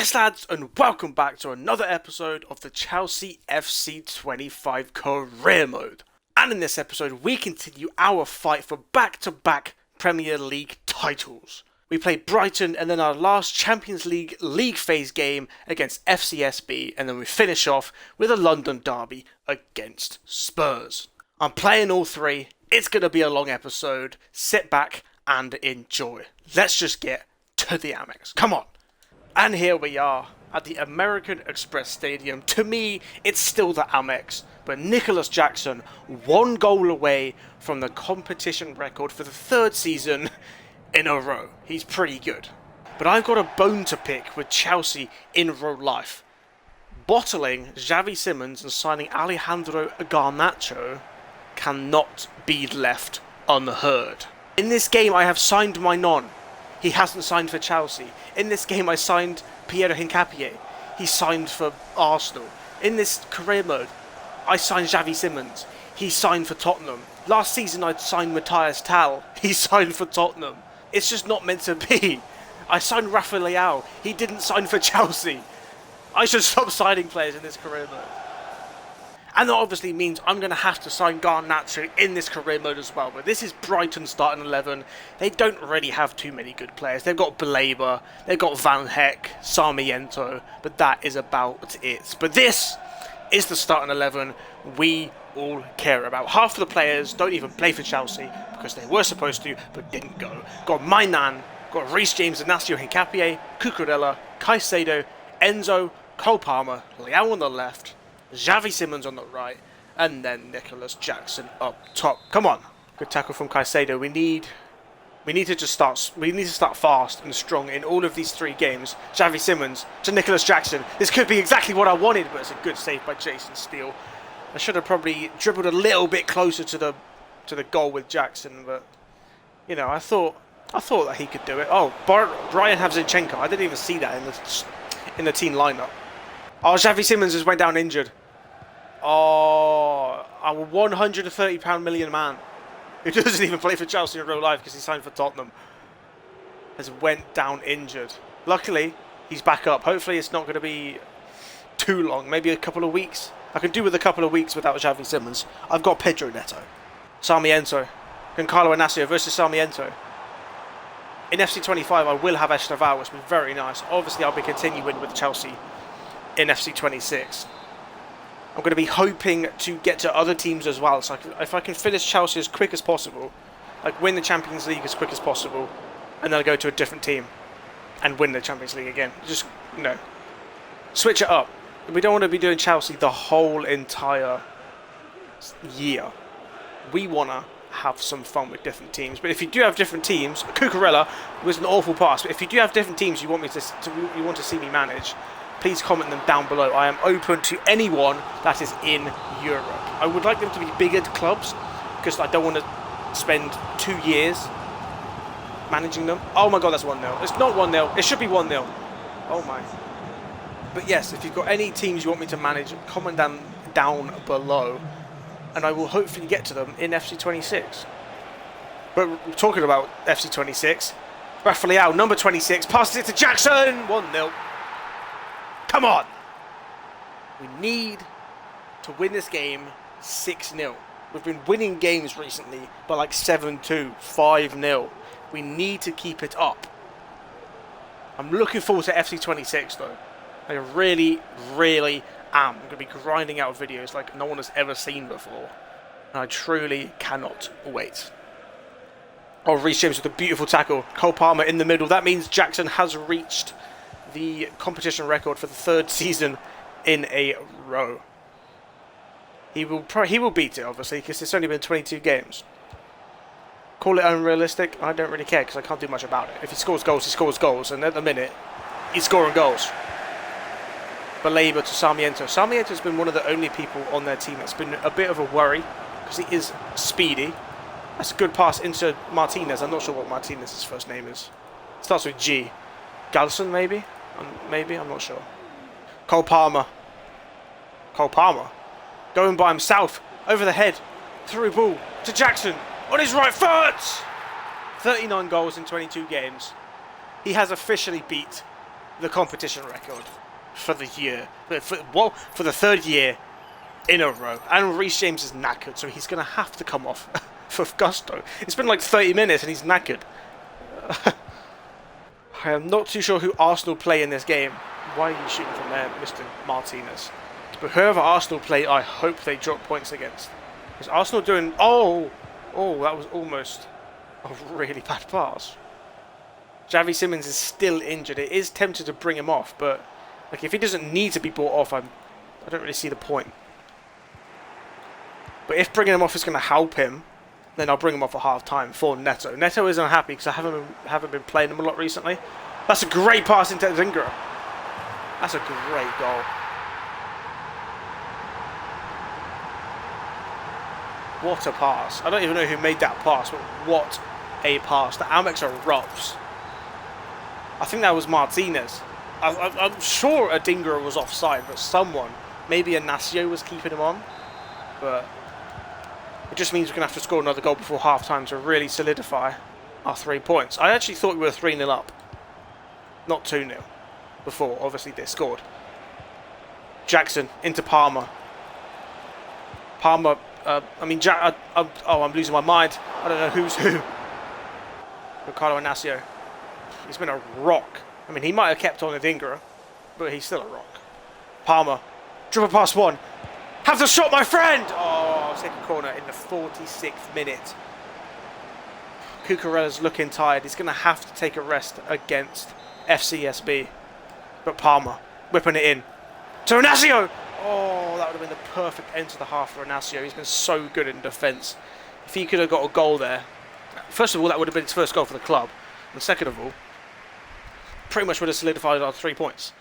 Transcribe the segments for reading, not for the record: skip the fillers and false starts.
Yes lads, and welcome back to another episode of the Chelsea FC25 career mode. And in this episode we continue our fight for back-to-back Premier League titles. We played Brighton and then our last Champions League phase game against FCSB, and then we finish off with a London derby against Spurs. I'm playing all three, it's going to be a long episode, sit back and enjoy. Let's just get to the Amex, come on! And here we are at the American Express Stadium. To me, it's still the Amex, but Nicholas Jackson, one goal away from the competition record for the third season in a row. He's pretty good. But I've got a bone to pick with Chelsea in real life. Bottling Xavi Simons and signing Alejandro Garnacho cannot be left unheard. In this game, I have signed my non. He hasn't signed for Chelsea. In this game, I signed Pierre Hincapié. He signed for Arsenal. In this career mode, I signed Xavi Simons. He signed for Tottenham. Last season, I'd signed Matthias Tal. He signed for Tottenham. It's just not meant to be. I signed Rafa Leao. He didn't sign for Chelsea. I should stop signing players in this career mode. And that obviously means I'm going to have to sign Garnacho in this career mode as well. But this is Brighton starting 11. They don't really have too many good players. They've got Baleba, they've got Van Heck, Sarmiento, but that is about it. But this is the starting 11 we all care about. Half of the players don't even play for Chelsea because they were supposed to, but didn't go. Got Mainan, got Reece James, Ignacio Hincapié, Cucurella, Caicedo, Enzo, Cole Palmer, Leao on the left, Xavi Simons on the right, and then Nicholas Jackson up top. Come on. Good tackle from Caicedo. We need to start fast and strong in all of these three games. Xavi Simons to Nicholas Jackson. This could be exactly what I wanted, but it's a good save by Jason Steele. I should have probably dribbled a little bit closer to the goal with Jackson, but you know, I thought that he could do it. Oh, Brian Havzinchenko. I didn't even see that in the team lineup. Oh, Xavi Simons just went down injured. Oh, our £130 million man, who doesn't even play for Chelsea in real life because he signed for Tottenham, has went down injured. Luckily, he's back up. Hopefully it's not going to be too long, maybe a couple of weeks. I can do with a couple of weeks without Xavi Simons. I've got Pedro Neto. Sarmiento. Giancarlo Inacio versus Sarmiento. In FC25, I will have Esteval, which will be very nice. Obviously, I'll be continuing with Chelsea in FC26. I'm going to be hoping to get to other teams as well. So if I can finish Chelsea as quick as possible, like win the Champions League as quick as possible, and then I'll go to a different team and win the Champions League again. Just, you know, switch it up. We don't want to be doing Chelsea the whole entire year. We want to have some fun with different teams. But if you do have different teams, Cucurella was an awful pass. But if you do have different teams you want to see me manage, please comment them down below. I am open to anyone that is in Europe. I would like them to be bigger clubs because I don't want to spend 2 years managing them. Oh my god, that's 1-0. It's not 1-0. It should be 1-0. Oh my. But yes, if you've got any teams you want me to manage, comment them down below, and I will hopefully get to them in FC26. But talking about FC26, Rafa Leao, number 26, passes it to Jackson. 1-0. Come on! We need to win this game 6-0. We've been winning games recently by like 7-2, 5-0. We need to keep it up. I'm looking forward to FC26 though. I really, really am. I'm going to be grinding out videos like no one has ever seen before. And I truly cannot wait. Oh, Reece James with a beautiful tackle. Cole Palmer in the middle. That means Jackson has reached the competition record for the third season in a row. He will beat it, obviously, because it's only been 22 games. Call it unrealistic, I don't really care, because I can't do much about it. If he scores goals, he scores goals, and at the minute, he's scoring goals. Baleba to Sarmiento. Sarmiento's been one of the only people on their team that's been a bit of a worry, because he is speedy. That's a good pass into Martinez. I'm not sure what Martinez's first name is. It starts with G. Galson, maybe? I'm not sure. Cole Palmer. Going by himself. Over the head. Through ball to Jackson. On his right foot! 39 goals in 22 games. He has officially beat the competition record for the year. For the third year in a row. And Reece James is knackered, so he's going to have to come off for Gusto. It's been like 30 minutes and he's knackered. I am not too sure who Arsenal play in this game. Why are you shooting from there, Mr. Martinez? But whoever Arsenal play, I hope they drop points against. Is Arsenal doing... Oh, that was almost a really bad pass. Xavi Simons is still injured. It is tempted to bring him off, but like if he doesn't need to be brought off, I don't really see the point. But if bringing him off is going to help him, then I'll bring him off at half-time for Neto. Neto is unhappy because I haven't been playing him a lot recently. That's a great pass into Zingra. That's a great goal. What a pass. I don't even know who made that pass, but what a pass. The Amex erupts. I think that was Martinez. I'm sure Adingra was offside, but someone, maybe Ignacio was keeping him on. But it just means we're going to have to score another goal before half-time to really solidify our 3 points. I actually thought we were 3-0 up. Not 2-0. Before, obviously, they scored. Jackson into Palmer. Palmer... I'm losing my mind. I don't know who's who. Ricardo Ignacio. He's been a rock. I mean, he might have kept on Adingra, but he's still a rock. Palmer. Dribble past one. Have the shot, my friend! Oh, second corner in the 46th minute. Cucurella's looking tired. He's going to have to take a rest against FCSB. But Palmer, whipping it in. To Ignacio! Oh, that would have been the perfect end to the half for Ignacio. He's been so good in defence. If he could have got a goal there, first of all, that would have been his first goal for the club. And second of all, pretty much would have solidified our 3 points.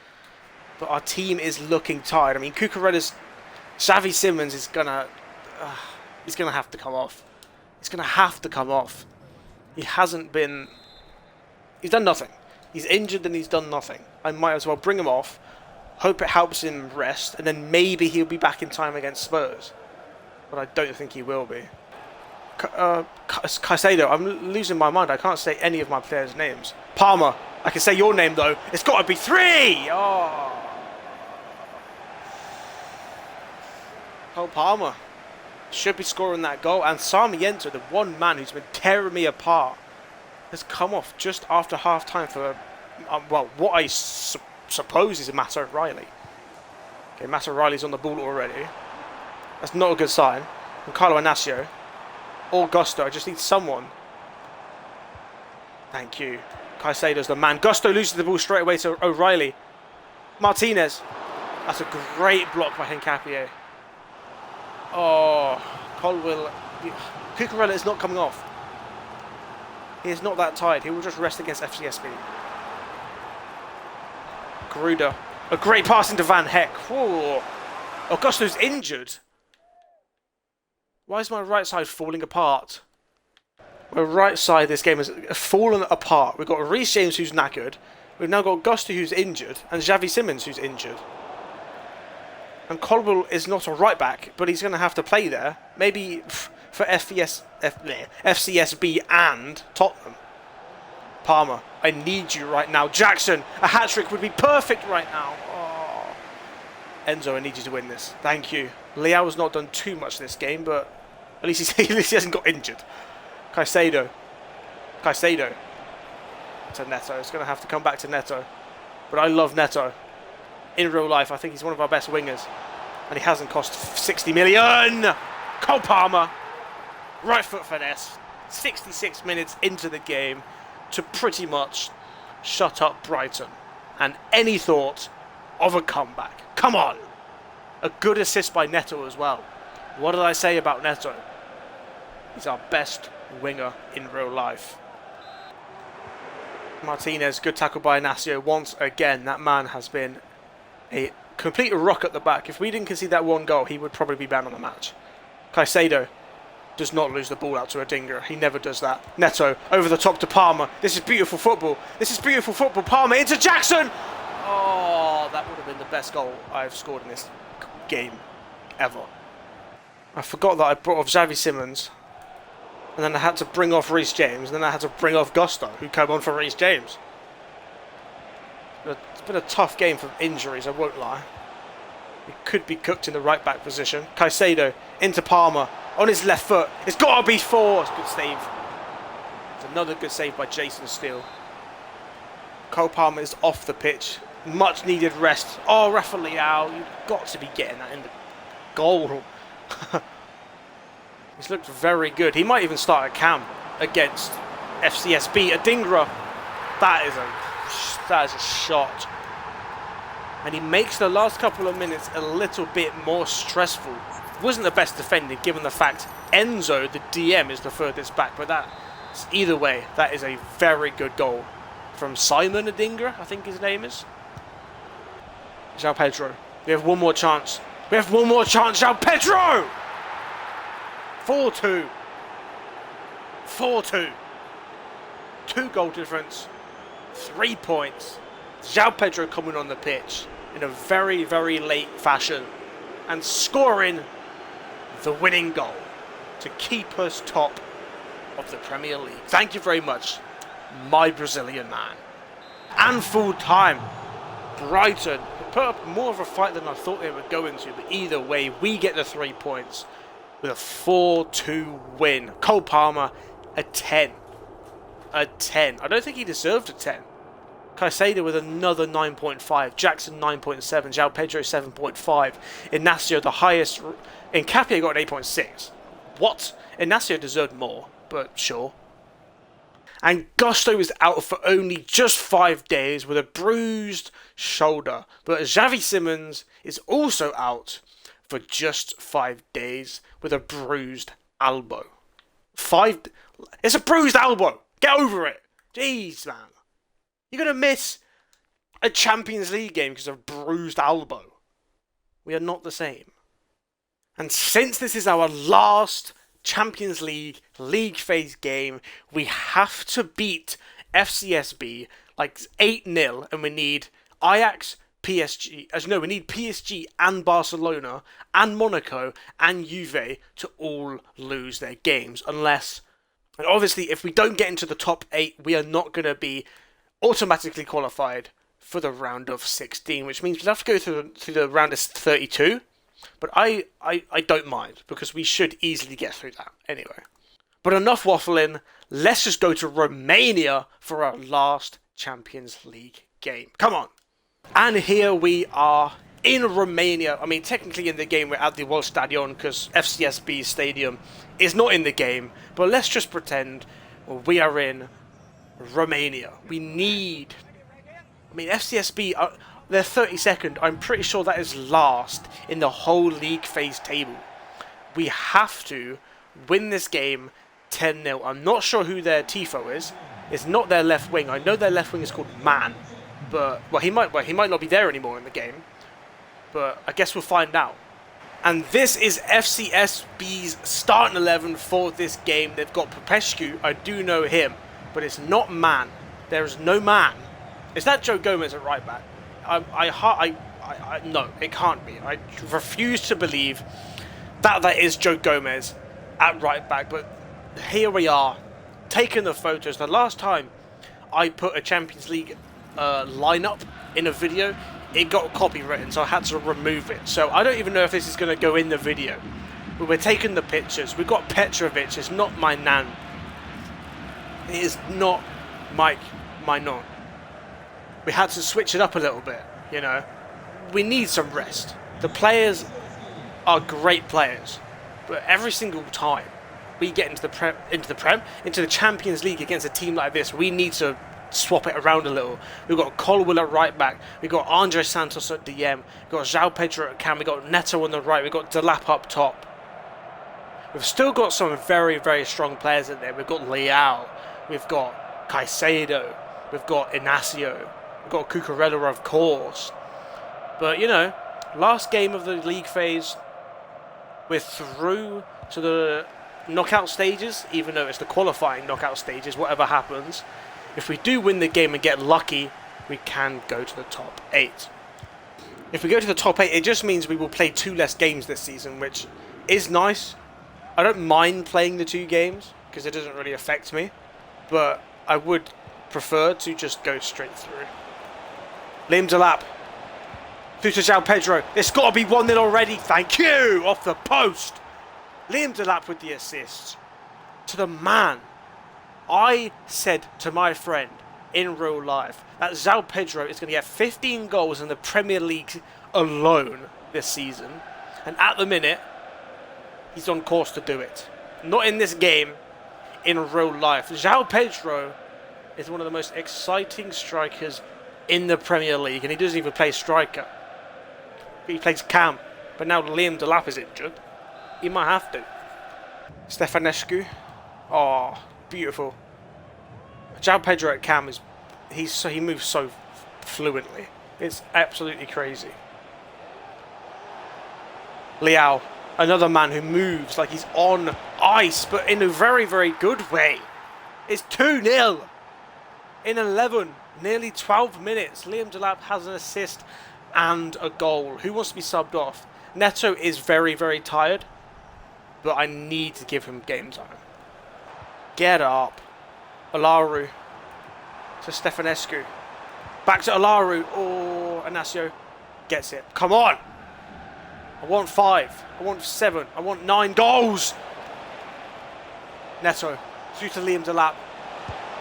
But our team is looking tired. I mean, Cucurella's... Xavi Simons is he's gonna have to come off. He's gonna have to come off. He hasn't been... He's done nothing. He's injured and he's done nothing. I might as well bring him off. Hope it helps him rest, and then maybe he'll be back in time against Spurs. But I don't think he will be. Caicedo, I'm losing my mind. I can't say any of my players' names. Palmer, I can say your name though. It's got to be 3! Oh, Palmer should be scoring that goal. And Sarmiento, the one man who's been tearing me apart, has come off just after half-time for, what I suppose is a Matt O'Reilly. Okay, Matt O'Reilly's on the ball already. That's not a good sign. And Carlo Ignacio. Or Gusto. I just need someone. Thank you. Caicedo's the man. Gusto loses the ball straight away to O'Reilly. Martinez. That's a great block by Hincapié. Oh, Colwill. Cucurella is not coming off. He is not that tired. He will just rest against FCSB. Garuda. A great pass into Van Heck. Whoa. Augusto's injured. Why is my right side falling apart? My right side this game has fallen apart. We've got Reece James who's knackered. We've now got Gusto who's injured. And Xavi Simons who's injured. And Colwill is not a right back, but he's going to have to play there. Maybe for FCSB and Tottenham. Palmer, I need you right now. Jackson, a hat-trick would be perfect right now. Oh. Enzo, I need you to win this. Thank you. Leao's not done too much this game, but at least he hasn't got injured. Caicedo. To Neto. It's going to have to come back to Neto. But I love Neto. In real life, I think he's one of our best wingers. And he hasn't cost 60 million. Cole Palmer. Right foot finesse. 66 minutes into the game to pretty much shut up Brighton. And any thought of a comeback. Come on. A good assist by Neto as well. What did I say about Neto? He's our best winger in real life. Martinez, good tackle by Ignacio once again. That man has been a complete rock at the back. If we didn't concede that one goal, he would probably be banned on the match. Caicedo does not lose the ball out to Adingra. He never does that. Neto over the top to Palmer. This is beautiful football. This is beautiful football. Palmer into Jackson. Oh, that would have been the best goal I've scored in this game ever. I forgot that I brought off Xavi Simons. And then I had to bring off Reece James. And then I had to bring off Gusto, who came on for Reece James. It's been a tough game for injuries, I won't lie. He could be cooked in the right back position. Caicedo into Palmer on his left foot. It's got to be 4. It's a good save. It's another good save by Jason Steele. Cole Palmer is off the pitch. Much needed rest. Oh, Rafael, you've got to be getting that in the goal. He's looked very good. He might even start a cam against FCSB. Adingra. That is a shot. And he makes the last couple of minutes a little bit more stressful. Wasn't the best defending given the fact Enzo, the DM, is the furthest back. But that's either way, that is a very good goal from Simon Adingra, I think his name is. João Pedro. We have one more chance. We have one more chance. João Pedro! 4-2. 4-2. 2 goal difference. 3 points. João Pedro coming on the pitch in a very, very late fashion and scoring the winning goal to keep us top of the Premier League. Thank you very much, my Brazilian man. And full time, Brighton put up more of a fight than I thought they were going to, but either way, we get the 3 points with a 4-2 win. Cole Palmer, a 10. A 10. I don't think he deserved a 10. Caicedo with another 9.5. Jackson 9.7. João Pedro 7.5. Inacio the highest. Nkapia got an 8.6. What? Inacio deserved more, but sure. And Gusto is out for only just 5 days with a bruised shoulder. But Xavi Simons is also out for just 5 days with a bruised elbow. It's a bruised elbow. Get over it. Jeez, man. You're going to miss a Champions League game because of a bruised elbow. We are not the same. And since this is our last Champions League phase game, we have to beat FCSB like 8-0, and we need Ajax, PSG. We need PSG and Barcelona and Monaco and Juve to all lose their games. Unless, and obviously, if we don't get into the top 8, we are not going to be automatically qualified for the round of 16, which means we'll have to go through the round of 32. But I don't mind, because we should easily get through that anyway. But enough waffling, let's just go to Romania for our last Champions League game. Come on! And here we are in Romania. I mean, technically in the game we're at the World Stadion because FCSB Stadium is not in the game. But let's just pretend we are in Romania. We need... I mean, FCSB... they're 32nd. I'm pretty sure that is last in the whole league phase table. We have to win this game 10-0. I'm not sure who their tifo is. It's not their left wing. I know their left wing is called Man, but he might not be there anymore in the game. But I guess we'll find out. And this is FCSB's starting 11 for this game. They've got Popescu. I do know him, but it's not Man. There is no Man. Is that Joe Gomez at right back? No, it can't be. I refuse to believe that is Joe Gomez at right back. But here we are, taking the photos. The last time I put a Champions League lineup in a video, it got copywritten, so I had to remove it. So I don't even know if this is going to go in the video. But we're taking the pictures. We've got Petrovic. It's not my nan. It is not Mike Mainon. We had to switch it up a little bit, you know. We need some rest. The players are great players, but every single time we get into the Champions League against a team like this, we need to swap it around a little. We've got Colwell at right back. We've got Andre Santos at DM. We've got João Pedro at cam. We've got Neto on the right. We've got Delap up top. We've still got some very, very strong players in there. We've got Leao. We've got Caicedo. We've got Inacio. We've got Cucurella, of course. But, you know, last game of the league phase, we're through to the knockout stages, even though it's the qualifying knockout stages, whatever happens. If we do win the game and get lucky, we can go to the top 8. If we go to the top 8, it just means we will play 2 less games this season, which is nice. I don't mind playing the 2 games, because it doesn't really affect me. But I would prefer to just go straight through. Liam Delap. Through to João Pedro. It's got to be 1-0 already. Thank you. Off the post. Liam Delap with the assist. To the man. I said to my friend in real life that João Pedro is going to get 15 goals in the Premier League alone this season. And at the minute, he's on course to do it. Not in this game, in real life. João Pedro is one of the most exciting strikers in the Premier League. And he doesn't even play striker. He plays cam. But now Liam Delap is injured. He might have to. Stefanescu. Oh, beautiful. João Pedro at cam is... he moves so fluently. It's absolutely crazy. Leao. Another man who moves like he's on ice, but in a very, very good way. It's 2-0. In 11, nearly 12 minutes, Liam Delap has an assist and a goal. Who wants to be subbed off? Neto is very, very tired, but I need to give him game time. Get up. Alaru to Stefanescu. Back to Alaru. Oh, Inacio gets it. Come on. I want 5. I want 7. I want 9 goals. Neto through to Liam Delap.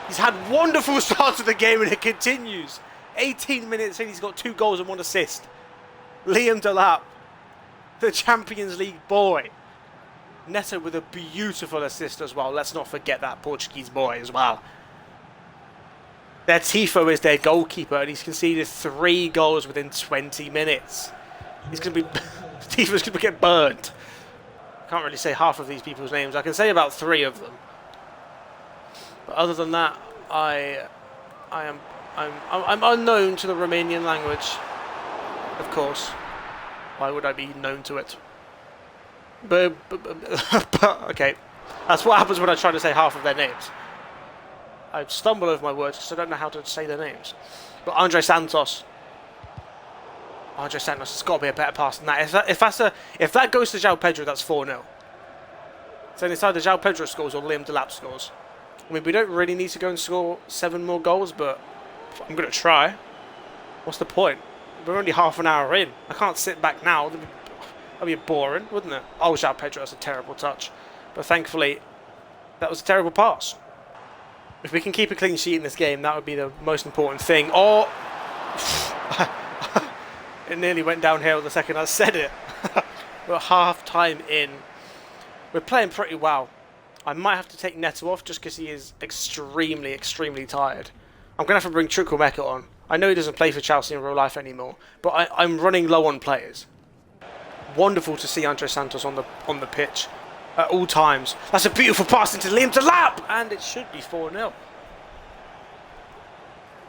He's had wonderful start to the game and it continues. 18 minutes in, he's got 2 goals and 1 assist. Liam Delap, the Champions League boy. Neto with a beautiful assist as well. Let's not forget that Portuguese boy as well. Their Tifo is their goalkeeper and he's conceded 3 goals within 20 minutes. He's going to be... Tifo's going to get burnt. I can't really say half of these people's names. I can say about 3 of them. But other than that, I'm unknown to the Romanian language, of course. Why would I be known to it? But okay, that's what happens when I try to say half of their names. I stumble over my words because I don't know how to say their names. But Andre Santos has got to be a better pass than that. If that goes to João Pedro, that's 4-0. So it's either João Pedro scores or Liam Delap scores. I mean, we don't really need to go and score 7 more goals, but I'm going to try. What's the point? We're only half an hour in. I can't sit back now. That'd be boring, wouldn't it? Oh, João Pedro, that's a terrible touch. But thankfully, that was a terrible pass. If we can keep a clean sheet in this game, that would be the most important thing. Oh! It nearly went downhill the second I said it. We're half time in. We're playing pretty well. I might have to take Neto off just because he is extremely, extremely tired. I'm going to have to bring Chukwuemeka on. I know he doesn't play for Chelsea in real life anymore, but I'm running low on players. Wonderful to see Andre Santos on the pitch at all times. That's a beautiful pass into Liam Delap, and it should be 4-0.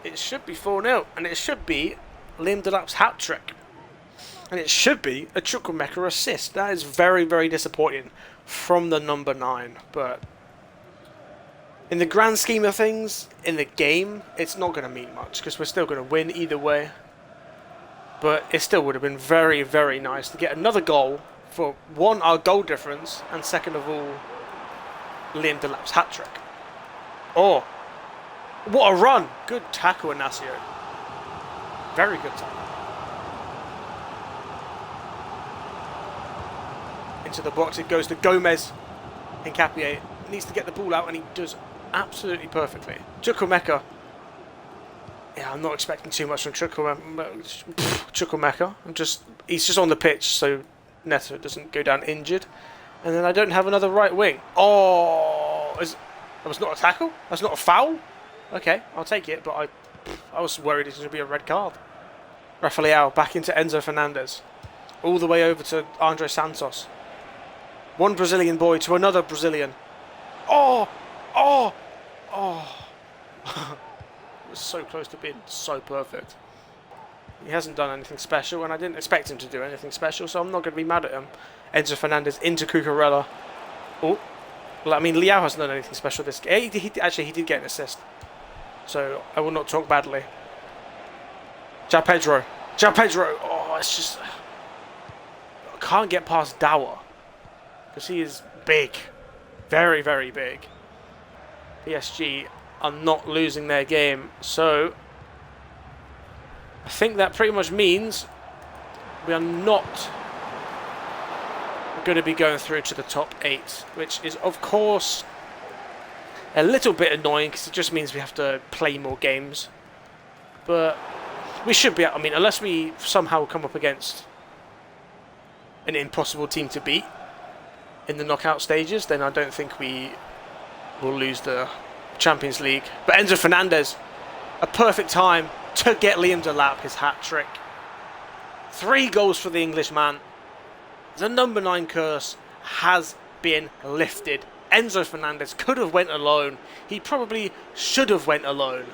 It should be 4-0, and it should be Liam Delap's hat-trick. And it should be a Chukwuemeka assist. That is very, very disappointing from the number 9. But in the grand scheme of things, in the game, it's not going to mean much because we're still going to win either way. But it still would have been very, very nice to get another goal for, 1, our goal difference, and second of all, Liam Delap's hat-trick. Oh, what a run. Good tackle, Inacio. Very good tackle. Into the box it goes to Gomez. Hincapié needs to get the ball out and he does absolutely perfectly. Chukwuemeka. Yeah, I'm not expecting too much from Chukwuemeka. He's just on the pitch so Neto doesn't go down injured. And then I don't have another right wing. Oh, that was not a tackle? That's not a foul? Okay, I'll take it, but I was worried it was going to be a red card. Rafael back into Enzo Fernandez. All the way over to Andre Santos. One Brazilian boy to another Brazilian. Oh! Oh! Oh! It was so close to being so perfect. He hasn't done anything special, and I didn't expect him to do anything special, so I'm not going to be mad at him. Enzo Fernandez into Cucurella. Oh! Well, I mean, Leao hasn't done anything special this game. Actually, he did get an assist. So, I will not talk badly. João Pedro. João Pedro! Oh, it's just... I can't get past Dower. Because he is big. Very, very big. PSG are not losing their game. So, I think that pretty much means we are not going to be going through to the top 8, which is of course a little bit annoying because it just means we have to play more games. But we should be, I mean, unless we somehow come up against an impossible team to beat in the knockout stages, then I don't think we will lose the Champions League. But Enzo Fernandez, a perfect time to get Liam Delap his hat-trick. 3 goals for the Englishman. The number 9 curse has been lifted. Enzo Fernandez could have went alone. He probably should have went alone.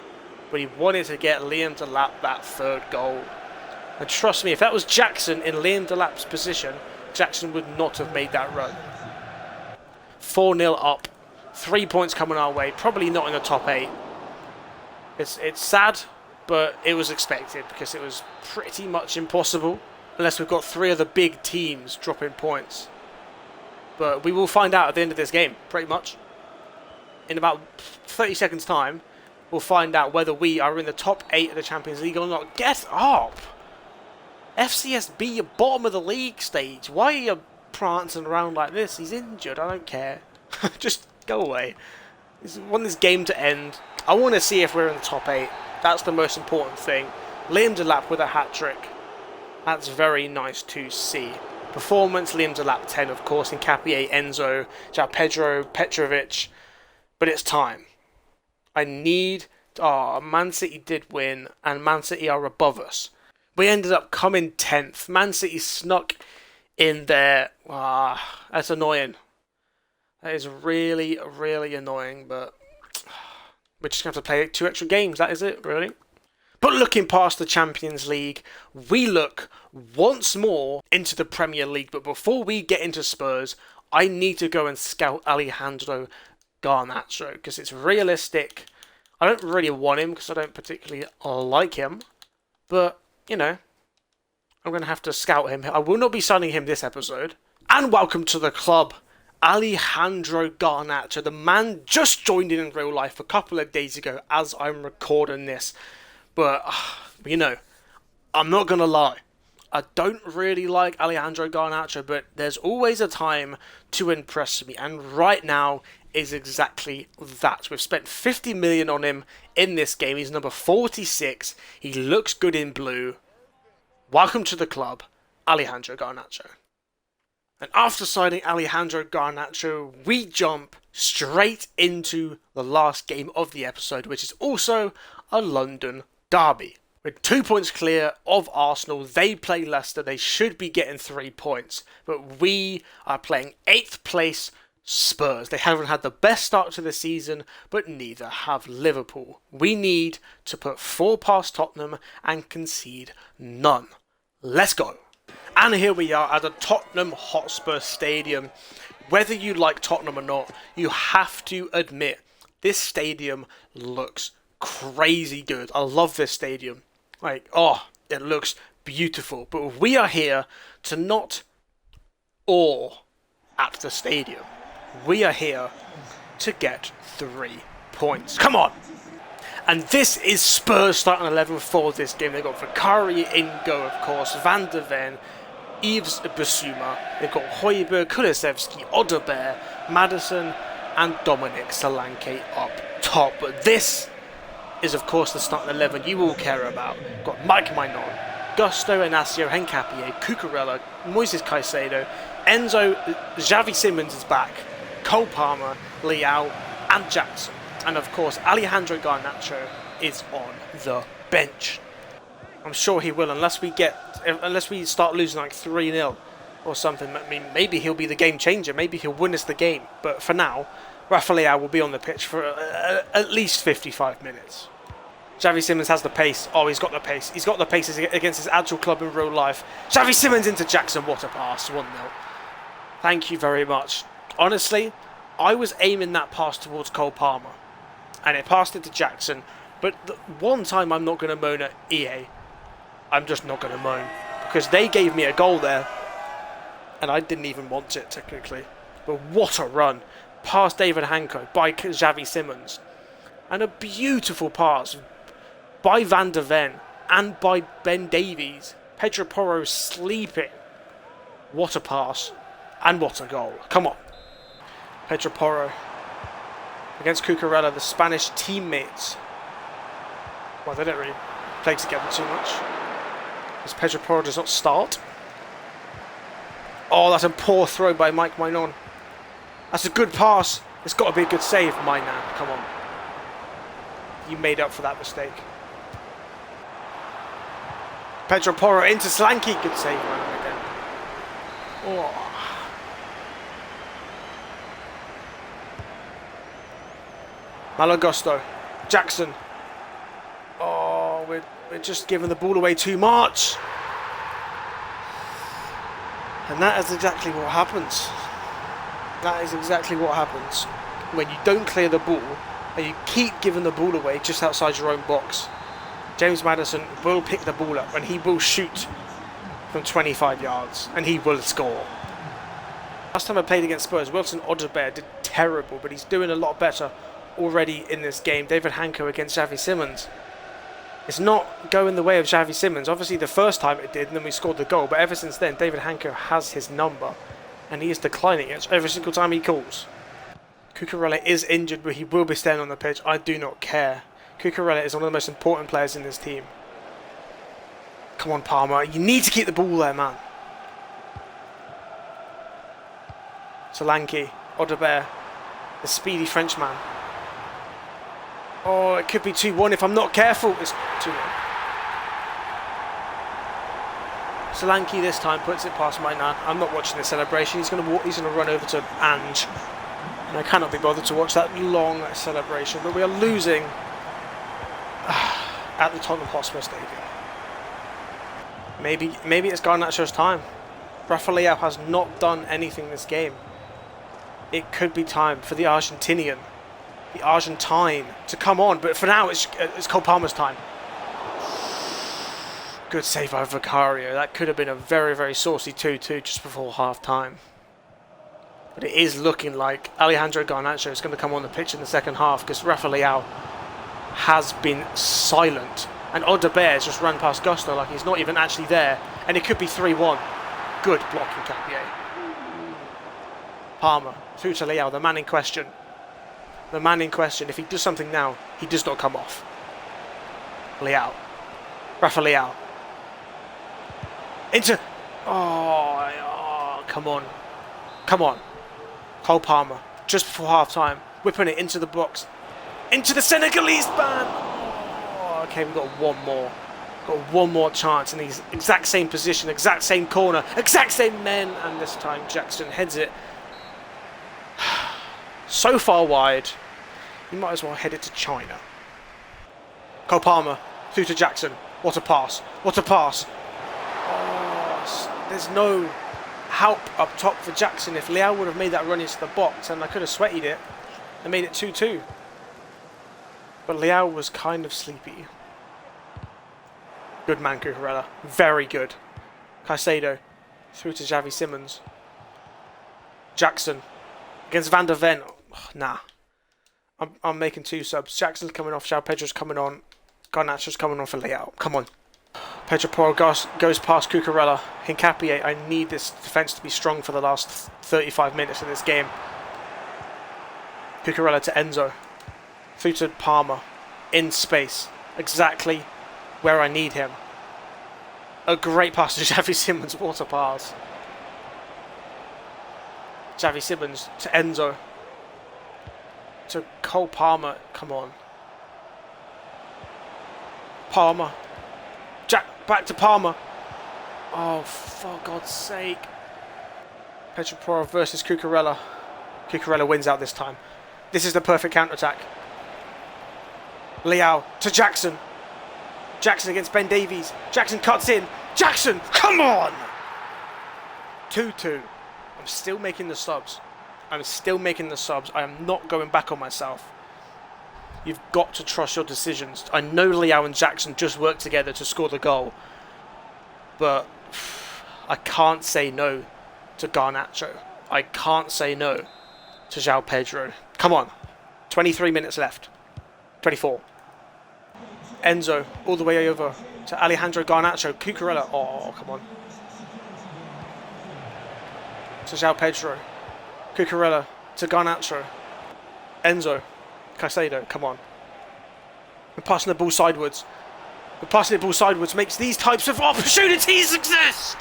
But he wanted to get Liam Delap that 3rd goal. And trust me, if that was Jackson in Liam Delap's position, Jackson would not have made that run. 4-0 up. 3 points coming our way. Probably not in the top 8. It's sad, but it was expected because it was pretty much impossible. Unless we've got 3 of the big teams dropping points. But we will find out at the end of this game, pretty much. In about 30 seconds time, we'll find out whether we are in the top 8 of the Champions League or not. Get up! FCSB, you're bottom of the league stage. Why are you prancing around like this? He's injured, I don't care. Just go away. I want this game to end. I want to see if we're in the top 8. That's the most important thing. Liam Delap with a hat-trick. That's very nice to see. Performance, Liam Delap 10, of course, Nkapie, Enzo, João Pedro, Petrovic. But it's time. I need... Oh, Man City did win, and Man City are above us. We ended up coming 10th. Man City snuck in there. That's annoying. That is really, really annoying, but... We're just going to have to play 2 extra games, that is it, really. But looking past the Champions League, we look once more into the Premier League. But before we get into Spurs, I need to go and scout Alejandro Garnacho because it's realistic. I don't really want him because I don't particularly like him. But, you know, I'm going to have to scout him. I will not be signing him this episode. And welcome to the club, Alejandro Garnacho. The man just joined in real life a couple of days ago as I'm recording this. But, you know, I'm not going to lie. I don't really like Alejandro Garnacho, but there's always a time to impress me. And right now is exactly that. We've spent 50 million on him in this game. He's number 46. He looks good in blue. Welcome to the club, Alejandro Garnacho. And after signing Alejandro Garnacho, we jump straight into the last game of the episode, which is also a London derby. With 2 points clear of Arsenal, they play Leicester. They should be getting 3 points. But we are playing 8th place Spurs. They haven't had the best start to the season, but neither have Liverpool. We need to put 4 past Tottenham and concede none. Let's go. And here we are at the Tottenham Hotspur Stadium. Whether you like Tottenham or not, you have to admit this stadium looks crazy good. I love this stadium. Like, oh, it looks beautiful. But we are here to not awe at the stadium. We are here to get 3 points. Come on! And this is Spurs starting 11 for this game. They've got Vakari in goal, of course, Van der Ven, Yves Bissouma. They've got Højbjerg, Kulusevski, Odegaard, Maddison, and Dominic Solanke up top. But this is, of course, the starting 11 you all care about. We've got Mike Maignan, Gusto, Inacio, Nkapie, Cucurella, Moises Caicedo, Enzo, Xavi Simons is back, Cole Palmer, Leao, and Jackson. And of course, Alejandro Garnacho is on the bench. I'm sure he will, unless we start losing like 3-0 or something. I mean, maybe he'll be the game changer. Maybe he'll win us the game. But for now, Rafael will be on the pitch for at least 55 minutes. Xavi Simons has the pace. Oh, he's got the pace. He's got the pace against his actual club in real life. Xavi Simons into Jackson. What a pass. 1-0. Thank you very much. Honestly, I was aiming that pass towards Cole Palmer. And it passed it to Jackson. But the one time I'm not going to moan at EA. I'm just not going to moan. Because they gave me a goal there. And I didn't even want it, technically. But what a run. Past David Hanko by Xavi Simons. And a beautiful pass by Van der Ven and by Ben Davies. Pedro Porro sleeping. What a pass. And what a goal. Come on. Pedro Porro against Cucurella, the Spanish teammates. Well, they don't really play together too much, as Pedro Porro does not start. Oh, that's a poor throw by Mike Maignan. That's a good pass. It's got to be a good save, Maignan. Come on. You made up for that mistake. Pedro Porro into Solanke. Good save, Maignan again. Oh. Malagusto. Jackson. Oh, we're just giving the ball away too much. And that is exactly what happens. That is exactly what happens when you don't clear the ball and you keep giving the ball away just outside your own box. James Maddison will pick the ball up and he will shoot from 25 yards and he will score. Last time I played against Spurs, Wilson Odobert did terrible, but he's doing a lot better already in this game. David Hanko against Xavi Simons. It's not going the way of Xavi Simons. Obviously the first time it did and then we scored the goal, but ever since then David Hanko has his number and he is declining it every single time he calls. Cucurella is injured, but he will be staying on the pitch. I do not care. Cucurella is one of the most important players in this team. Come on, Palmer. You need to keep the ball there, man. Solanke, Odobert, the speedy Frenchman. Oh, it could be 2-1 if I'm not careful. It's 2-1. Solanke this time puts it past Maignan. I'm not watching the celebration. He's going to run over to Ange. And I cannot be bothered to watch that long celebration. But we are losing at the Tottenham Hotspur Stadium. Maybe it's Garnacho's time. Rafael has not done anything this game. It could be time for the Argentine to come on, but for now it's Cole Palmer's time. Good save by Vicario. That could have been a very, very saucy 2-2 just before half time. But it is looking like Alejandro Garnacho is going to come on the pitch in the second half because Rafael has been silent. And Odobert has just run past Gusto like he's not even actually there. And it could be 3-1. Good blocking, Capier. Palmer through to Leao, the man in question. The man in question, if he does something now, he does not come off. Leao. Rafael. Into... Oh, come on. Come on. Cole Palmer, just before half-time, whipping it into the box. Into the Senegalese man! Oh, okay, we've got one more. Got one more chance in the exact same position, exact same corner, exact same men, and this time Jackson heads it so far wide, you might as well head it to China. Cole Palmer, through to Jackson. What a pass. What a pass. Oh, there's no help up top for Jackson. If Leao would have made that run into the box, and I could have sweated it and made it 2-2. But Leao was kind of sleepy. Good man, Cucurella. Very good. Caicedo, through to Xavi Simons. Jackson, against Van der Ven. Oh, nah. I'm making two subs. Jackson's coming off, João Pedro's coming on. Garnacho's coming on for Leao. Come on. Pedro Porro goes past Cucurella. Hincapié, I need this defence to be strong for the last 35 minutes of this game. Cucurella to Enzo. Through to Palmer. In space. Exactly where I need him. A great pass to Xavi Simons. What a pass. Xavi Simons to Enzo. To Cole Palmer. Come on. Palmer. Back to Palmer. Oh, for God's sake. Pedro Porro versus Cucurella. Cucurella wins out this time. This is the perfect counter-attack. Leao to Jackson. Jackson against Ben Davies. Jackson cuts in. Jackson, come on! 2-2. I'm still making the subs. I'm still making the subs. I am not going back on myself. You've got to trust your decisions. I know Leao and Jackson just worked together to score the goal. But I can't say no to Garnacho. I can't say no to João Pedro. Come on. 23 minutes left. 24. Enzo all the way over to Alejandro Garnacho. Cucurella. Oh, come on. To João Pedro. Cucurella to Garnacho. Enzo. Caicedo. Come on. We're passing the ball sideways. We're passing the ball sideways. Makes these types of opportunities exist.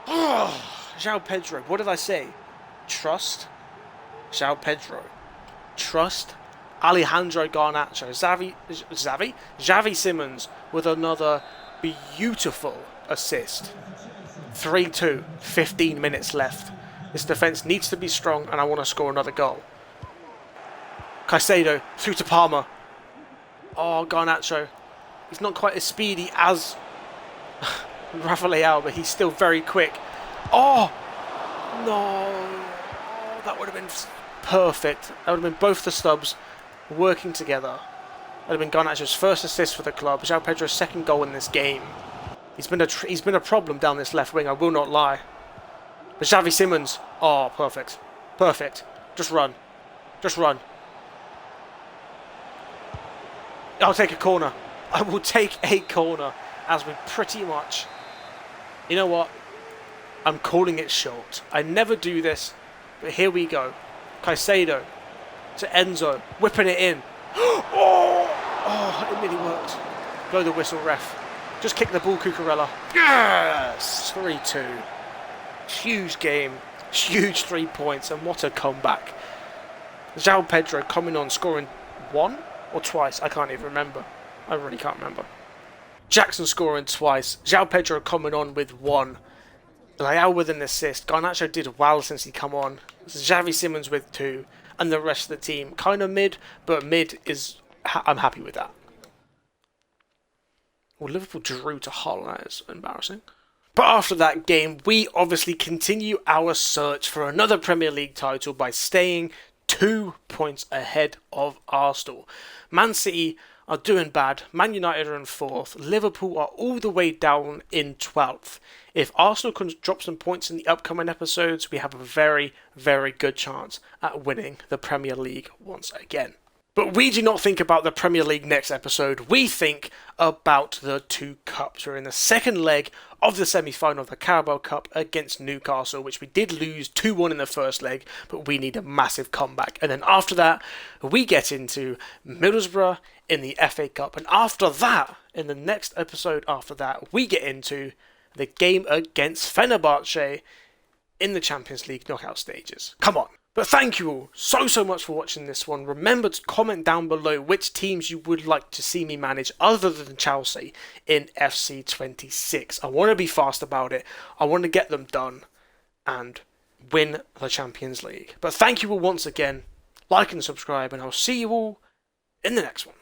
Oh, João Pedro. What did I say? Trust João Pedro. Trust Alejandro Garnacho. Xavi Simons with another beautiful assist. 3-2, 15 minutes left. This defence needs to be strong and I want to score another goal. Caicedo through to Palmer. Oh, Garnacho. He's not quite as speedy as Rafael, but he's still very quick. Oh, no. Oh, that would have been perfect. That would have been both the stubs working together. That would have been Garnacho's first assist for the club. João Pedro's second goal in this game. He's been a problem down this left wing, I will not lie. But Xavi Simons, oh, perfect. Perfect. Just run. Just run. I'll take a corner. I will take a corner as we pretty much... You know what? I'm calling it short. I never do this, but here we go. Caicedo to Enzo, whipping it in. Oh, it really worked. Blow the whistle, ref. Just kick the ball, Cucurella. Yes! 3-2. Huge game. Huge 3 points. And what a comeback. João Pedro coming on, scoring one or twice. I can't even remember. I really can't remember. Jackson scoring twice. João Pedro coming on with one. Leao with an assist. Garnacho did well since he come on. Xavi Simons with 2. And the rest of the team kind of mid. But mid is... I'm happy with that. Well, Liverpool drew to Hull. That is embarrassing. But after that game, we obviously continue our search for another Premier League title by staying 2 points ahead of Arsenal. Man City are doing bad. Man United are in 4th. Liverpool are all the way down in 12th. If Arsenal can drop some points in the upcoming episodes, we have a very, very good chance at winning the Premier League once again. But we do not think about the Premier League next episode. We think about the 2 cups. We're in the second leg of the semi-final of the Carabao Cup against Newcastle, which we did lose 2-1 in the first leg, but we need a massive comeback. And then after that, we get into Middlesbrough in the FA Cup. And after that, in the next episode after that, we get into the game against Fenerbahce in the Champions League knockout stages. Come on. But thank you all so much for watching this one. Remember to comment down below which teams you would like to see me manage other than Chelsea in FC26. I want to be fast about it. I want to get them done and win the Champions League. But thank you all once again. Like and subscribe, and I'll see you all in the next one.